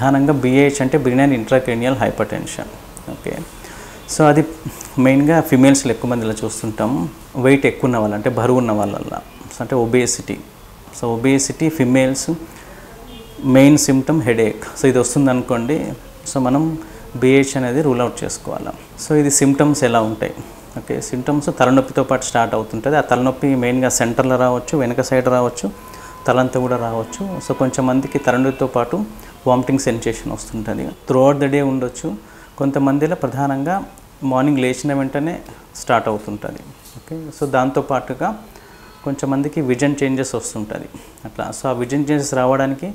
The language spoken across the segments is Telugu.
ప్రధానంగా BIH అంటే benign intracranial hypertension. Okay, so అది మెయిన్గా ఫిమేల్స్లో ఎక్కువ మందిలో చూస్తుంటాం. వెయిట్ ఎక్కువ ఉన్న వాళ్ళు, అంటే బరువు ఉన్న వాళ్ళ, అంటే obesity. So obesity females main symptom headache. So ఇది వస్తుంది అనుకోండి, సో మనం BIH అనేది రూల్ అవుట్ చేసుకోవాలి. సో ఇది సిమ్టమ్స్ ఎలా ఉంటాయి? ఓకే, సిమ్టమ్స్ తలనొప్పితో పాటు స్టార్ట్ అవుతుంటుంది. ఆ తలనొప్పి మెయిన్గా సెంటర్లో రావచ్చు, వెనక సైడ్ రావచ్చు, తలంతా కూడా రావచ్చు. సో కొంచెం మందికి తలనొప్పితో పాటు వామిటింగ్ సెన్సేషన్ వస్తుంటుంది. త్రూఅవుట్ ద డే ఉండొచ్చు. కొంతమందిలో ప్రధానంగా మార్నింగ్ లేచిన వెంటనే స్టార్ట్ అవుతుంటుంది. ఓకే, సో దాంతోపాటుగా కొంచెంమందికి విజన్ చేంజెస్ వస్తుంటుంది అట్లా. సో ఆ విజన్ చేంజెస్ రావడానికి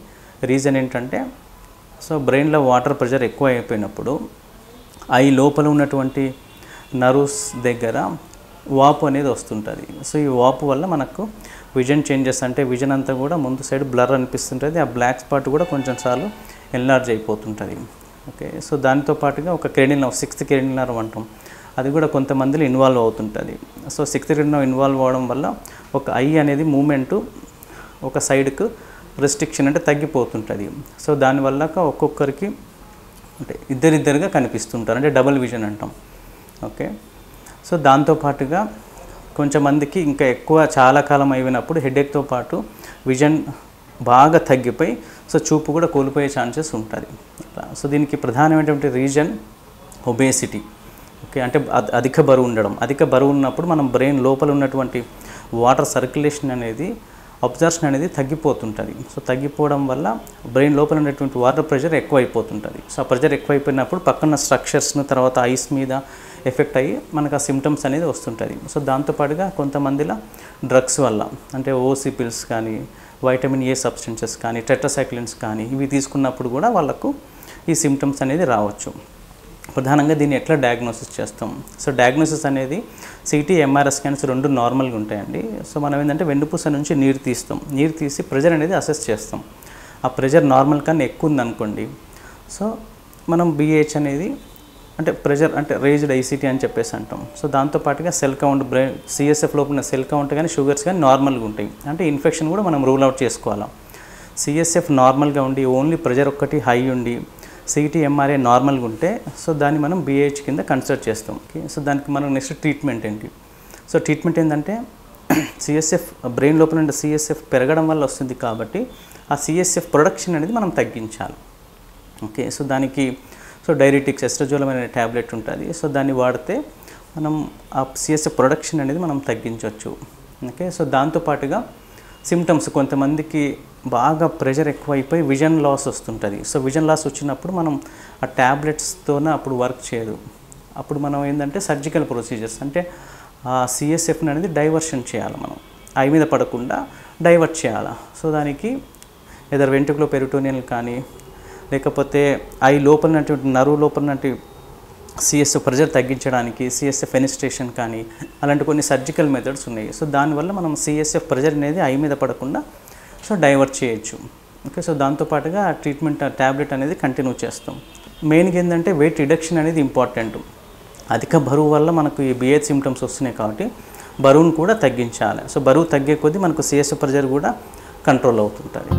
రీజన్ ఏంటంటే, సో బ్రెయిన్లో వాటర్ ప్రెషర్ ఎక్కువ అయిపోయినప్పుడు ఐ లోపల ఉన్నటువంటి నర్వ్స్ దగ్గర వాపు అనేది వస్తుంటుంది. సో ఈ వాపు వల్ల మనకు విజన్ చేంజెస్, అంటే విజన్ అంతా కూడా ముందు సైడ్ బ్లర్ అనిపిస్తుంటుంది. ఆ బ్లాక్ స్పాట్ కూడా కొంచెం సార్లు ఎన్లార్జ్ అయిపోతుంటుంది. ఓకే, సో దాంతో పాటుగా ఒక cranial nerve, 6th cranial nerve అంటాం, అది కూడా కొంతమందిలో ఇన్వాల్వ్ అవుతుంటుంది. So 6th cranial nerve involve అవ్వడం వల్ల ఒక ఐ అనేది మూమెంటు ఒక సైడ్కు రెస్ట్రిక్షన్ అంటే తగ్గిపోతుంటుంది. సో దానివల్ల ఒక్కొక్కరికి అంటే ఇద్దరిద్దరుగా కనిపిస్తుంటారు, అంటే డబుల్ విజన్ అంటాం. ఓకే, సో దాంతోపాటుగా కొంచెంమందికి ఇంకా ఎక్కువ చాలా కాలం అయినప్పుడు హెడేక్తో పాటు విజన్ బాగా తగ్గిపోయి సో చూపు కూడా కోల్పోయే ఛాన్సెస్ ఉంటుంది. సో దీనికి ప్రధానమైనటువంటి రీజన్ ఒబేసిటీ. ఓకే, అంటే అధిక బరువు ఉండడం. అధిక బరువు ఉన్నప్పుడు మనం బ్రెయిన్ లోపల ఉన్నటువంటి వాటర్ సర్క్యులేషన్ అనేది, అబ్జర్ప్షన్ అనేది తగ్గిపోతుంటుంది. సో తగ్గిపోవడం వల్ల బ్రెయిన్ లోపల ఉన్నటువంటి వాటర్ ప్రెషర్ ఎక్కువ అయిపోతుంటుంది. సో ఆ ప్రెషర్ ఎక్కువైపోయినప్పుడు పక్కన స్ట్రక్చర్స్ను తర్వాత ఐస్ మీద ఎఫెక్ట్ అయ్యి మనకు ఆ సిమ్టమ్స్ అనేది వస్తుంటుంది. సో దాంతోపాటుగా కొంతమందిలో డ్రగ్స్ వల్ల, అంటే ఓసీ పిల్స్ కానీ, వైటమిన్ ఏ సబ్స్టెన్సెస్ కానీ, టెట్రాసైక్లిన్స్ కానీ ఇవి తీసుకున్నప్పుడు కూడా వాళ్ళకు ఈ సిమ్టమ్స్ అనేది రావచ్చు. ప్రధానంగా దీన్ని ఎట్లా డయాగ్నోసిస్ చేస్తాం? సో డయాగ్నోసిస్ అనేది CT, MRI స్కాన్స్ రెండు నార్మల్గా ఉంటాయండి. సో మనం ఏంటంటే వెన్నుపూస నుంచి నీరు తీస్తాం. నీరు తీసి ప్రెజర్ అనేది అసెస్ చేస్తాం. ఆ ప్రెజర్ నార్మల్ కన్నా ఎక్కువ ఉందనుకోండి, సో మనం BIH అనేది, అంటే ప్రెజర్ అంటే రేజ్డ్ ICT అని చెప్పేసి అంటాం. సో దాంతోపాటుగా సెల్ కౌంట్, బ్రెయిన్ CSF లోపల సెల్ కౌంట్ కానీ షుగర్స్ కానీ నార్మల్గా ఉంటాయి. అంటే ఇన్ఫెక్షన్ కూడా మనం రూల్ అవుట్ చేసుకోవాలి. CSF నార్మల్గా ఉండి ఓన్లీ ప్రెజర్ ఒక్కటి హై ఉండి CT, MRI నార్మల్గా ఉంటే సో దాన్ని మనం BIH కింద కన్సిడర్ చేస్తాం. ఓకే, సో దానికి మనం నెక్స్ట్ ట్రీట్మెంట్ ఏంటి? సో ట్రీట్మెంట్ ఏంటంటే CSF, బ్రెయిన్ లోపల ఉండే CSF పెరగడం వల్ల వస్తుంది కాబట్టి ఆ CSF ప్రొడక్షన్ అనేది మనం తగ్గించాలి. ఓకే, సో దానికి డైరెటిక్స్, ఎస్ట్రోజోలం అనే ట్యాబ్లెట్ ఉంటుంది. సో దాన్ని వాడితే మనం ఆ CSF ప్రొడక్షన్ అనేది మనం తగ్గించవచ్చు. ఓకే, సో దాంతోపాటుగా సిమ్టమ్స్, కొంతమందికి బాగా ప్రెషర్ ఎక్కువైపోయి విజన్ లాస్ వస్తుంటుంది. సో విజన్ లాస్ వచ్చినప్పుడు మనం ఆ ట్యాబ్లెట్స్తోనే అప్పుడు వర్క్ చేయదు. అప్పుడు మనం ఏంటంటే సర్జికల్ ప్రొసీజర్స్, అంటే ఆ CSFని అనేది డైవర్షన్ చేయాలి. మనం ఐ మీద పడకుండా డైవర్ట్ చేయాలి. సో దానికి ఏదైనా వెంట్రుకలో పెరిటోనియల్ కానీ, లేకపోతే ఐ లోపల ఉన్నటువంటి నర్వ్ లోపల ఉన్నటువంటి CSF ప్రెజర్ తగ్గించడానికి CSF ఫెనిస్ట్రేషన్ కానీ అలాంటి కొన్ని సర్జికల్ మెథడ్స్ ఉన్నాయి. సో దానివల్ల మనం CSF ప్రెజర్ అనేది ఐ మీద పడకుండా సో డైవర్ట్ చేయొచ్చు. ఓకే, సో దాంతోపాటుగా ట్రీట్మెంట్ ట్యాబ్లెట్ అనేది కంటిన్యూ చేస్తాం. మెయిన్గా ఏంటంటే వెయిట్ రిడక్షన్ అనేది ఇంపార్టెంట్. అధిక బరువు వల్ల మనకు ఈ BIH సిమ్టమ్స్ వస్తున్నాయి కాబట్టి బరువును కూడా తగ్గించాలి. సో బరువు తగ్గే కొద్దీ మనకు CSF ప్రెజర్ కూడా కంట్రోల్ అవుతుంటుంది.